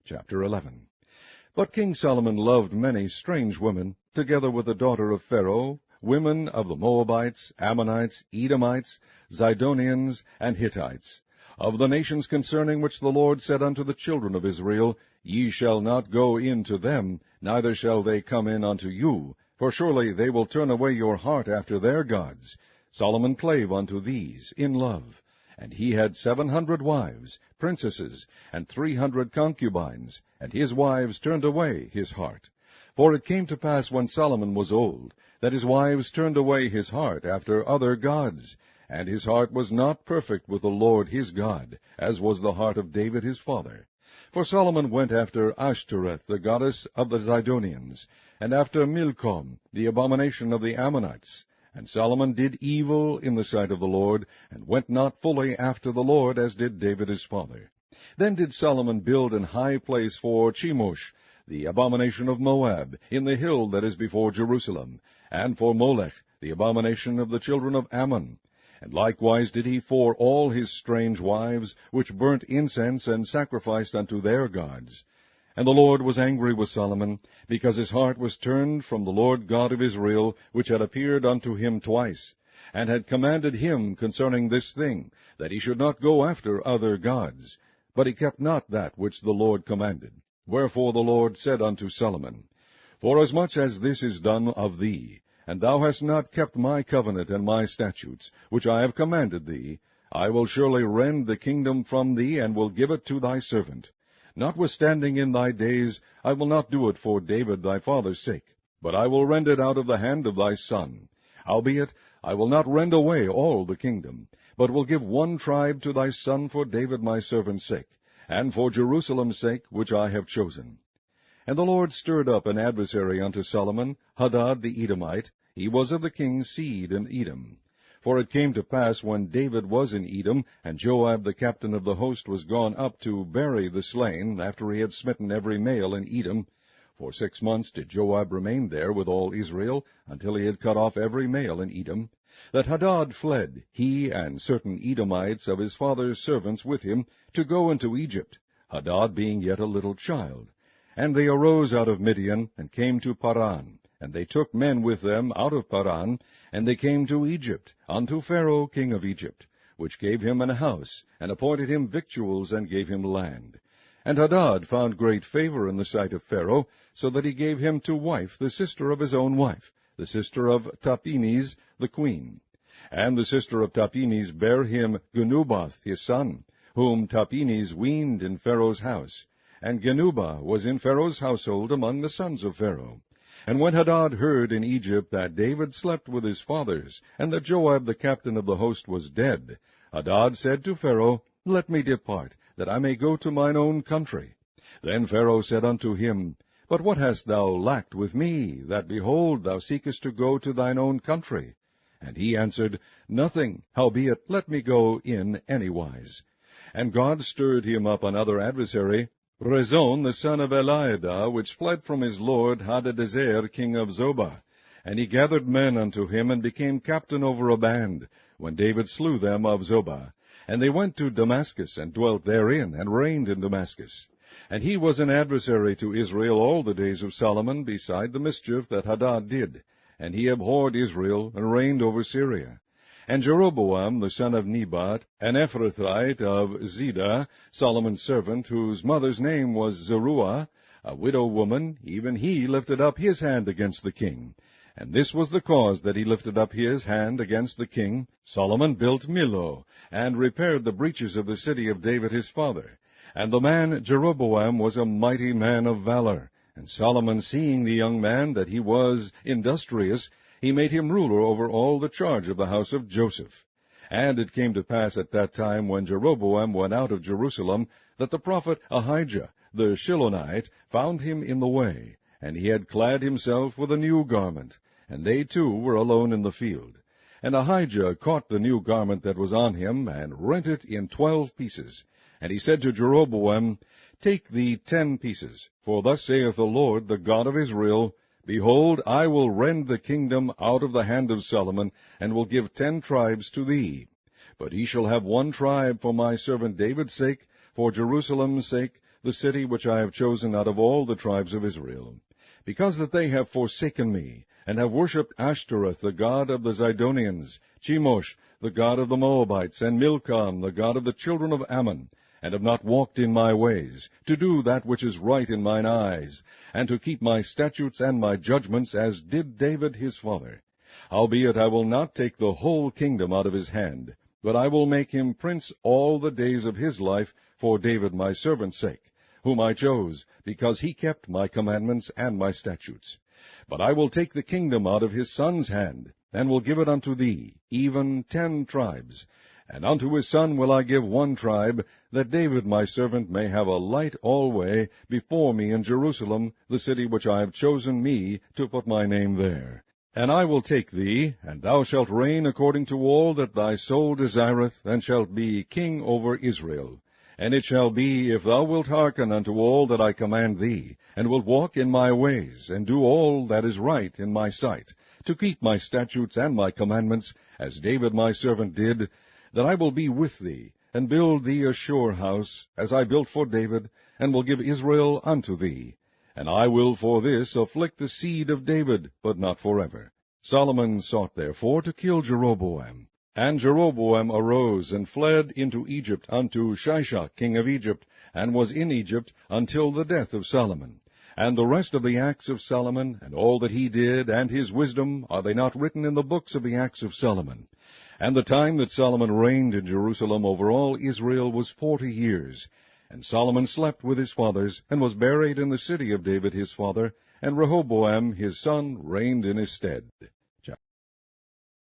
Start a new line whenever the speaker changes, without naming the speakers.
Chapter 11. But King Solomon loved many strange women, together with the daughter of Pharaoh, women of the Moabites, Ammonites, Edomites, Zidonians, and Hittites, of the nations concerning which the Lord said unto the children of Israel, Ye shall not go in to them, neither shall they come in unto you, for surely they will turn away your heart after their gods. Solomon clave unto these in love. And he had 700 wives, princesses, and 300 concubines, and his wives turned away his heart. For it came to pass when Solomon was old, that his wives turned away his heart after other gods, and his heart was not perfect with the Lord his God, as was the heart of David his father. For Solomon went after Ashtoreth, the goddess of the Zidonians, and after Milcom, the abomination of the Ammonites. And Solomon did evil in the sight of the Lord, and went not fully after the Lord, as did David his father. Then did Solomon build an high place for Chemosh, the abomination of Moab, in the hill that is before Jerusalem, and for Molech, the abomination of the children of Ammon. And likewise did he for all his strange wives, which burnt incense and sacrificed unto their gods. And the Lord was angry with Solomon, because his heart was turned from the Lord God of Israel, which had appeared unto him twice, and had commanded him concerning this thing, that he should not go after other gods. But he kept not that which the Lord commanded. Wherefore the Lord said unto Solomon, Forasmuch as this is done of thee, and thou hast not kept my covenant and my statutes, which I have commanded thee, I will surely rend the kingdom from thee, and will give it to thy servant. Notwithstanding in thy days I will not do it for David thy father's sake, but I will rend it out of the hand of thy son. Howbeit, I will not rend away all the kingdom, but will give one tribe to thy son for David my servant's sake, and for Jerusalem's sake, which I have chosen. And the Lord stirred up an adversary unto Solomon, Hadad the Edomite. He was of the king's seed in Edom. For it came to pass, when David was in Edom, and Joab the captain of the host was gone up to bury the slain, after he had smitten every male in Edom, for 6 months did Joab remain there with all Israel, until he had cut off every male in Edom, that Hadad fled, he and certain Edomites of his father's servants with him, to go into Egypt, Hadad being yet a little child. And they arose out of Midian, and came to Paran. And they took men with them out of Paran, and they came to Egypt, unto Pharaoh king of Egypt, which gave him an house, and appointed him victuals, and gave him land. And Hadad found great favor in the sight of Pharaoh, so that he gave him to wife the sister of his own wife, the sister of Tahpenes the queen. And the sister of Tahpenes bare him Genubath his son, whom Tahpenes weaned in Pharaoh's house. And Genubath was in Pharaoh's household among the sons of Pharaoh. And when Hadad heard in Egypt that David slept with his fathers, and that Joab the captain of the host was dead, Hadad said to Pharaoh, Let me depart, that I may go to mine own country. Then Pharaoh said unto him, But what hast thou lacked with me, that, behold, thou seekest to go to thine own country? And he answered, Nothing, howbeit let me go in anywise. And God stirred him up another adversary, Rezon the son of Eliada, which fled from his lord Hadadezer king of Zobah. And he gathered men unto him, and became captain over a band, when David slew them of Zobah. And they went to Damascus, and dwelt therein, and reigned in Damascus. And he was an adversary to Israel all the days of Solomon, beside the mischief that Hadad did. And he abhorred Israel, and reigned over Syria. And Jeroboam the son of Nebat, an Ephrathite of Ziddah, Solomon's servant, whose mother's name was Zeruah, a widow woman, even he lifted up his hand against the king. And this was the cause that he lifted up his hand against the king. Solomon built Millo, and repaired the breaches of the city of David his father. And the man Jeroboam was a mighty man of valor. And Solomon, seeing the young man that he was industrious, he made him ruler over all the charge of the house of Joseph. And it came to pass at that time, when Jeroboam went out of Jerusalem, that the prophet Ahijah the Shilonite found him in the way, and he had clad himself with a new garment, and they two were alone in the field. And Ahijah caught the new garment that was on him, and rent it in 12 pieces. And he said to Jeroboam, Take thee 10 pieces, for thus saith the Lord, the God of Israel, Behold, I will rend the kingdom out of the hand of Solomon, and will give 10 tribes to thee. But he shall have 1 tribe for my servant David's sake, for Jerusalem's sake, the city which I have chosen out of all the tribes of Israel. Because that they have forsaken me, and have worshipped Ashtoreth, the god of the Zidonians, Chemosh, the god of the Moabites, and Milcom, the god of the children of Ammon, and have not walked in my ways, to do that which is right in mine eyes, and to keep my statutes and my judgments, as did David his father. Howbeit I will not take the whole kingdom out of his hand, but I will make him prince all the days of his life, for David my servant's sake, whom I chose, because he kept my commandments and my statutes. But I will take the kingdom out of his son's hand, and will give it unto thee, even 10 tribes. And unto his son will I give 1 tribe, that David my servant may have a light alway before me in Jerusalem, the city which I have chosen me to put my name there. And I will take thee, and thou shalt reign according to all that thy soul desireth, and shalt be king over Israel. And it shall be, if thou wilt hearken unto all that I command thee, and wilt walk in my ways, and do all that is right in my sight, to keep my statutes and my commandments, as David my servant did, that I will be with thee, and build thee a sure house, as I built for David, and will give Israel unto thee. And I will for this afflict the seed of David, but not forever. Solomon sought therefore to kill Jeroboam. And Jeroboam arose and fled into Egypt unto Shishak king of Egypt, and was in Egypt until the death of Solomon. And the rest of the acts of Solomon, and all that he did, and his wisdom, are they not written in the books of the acts of Solomon? And the time that Solomon reigned in Jerusalem over all Israel was 40 years. And Solomon slept with his fathers, and was buried in the city of David his father, and Rehoboam his son reigned in his stead.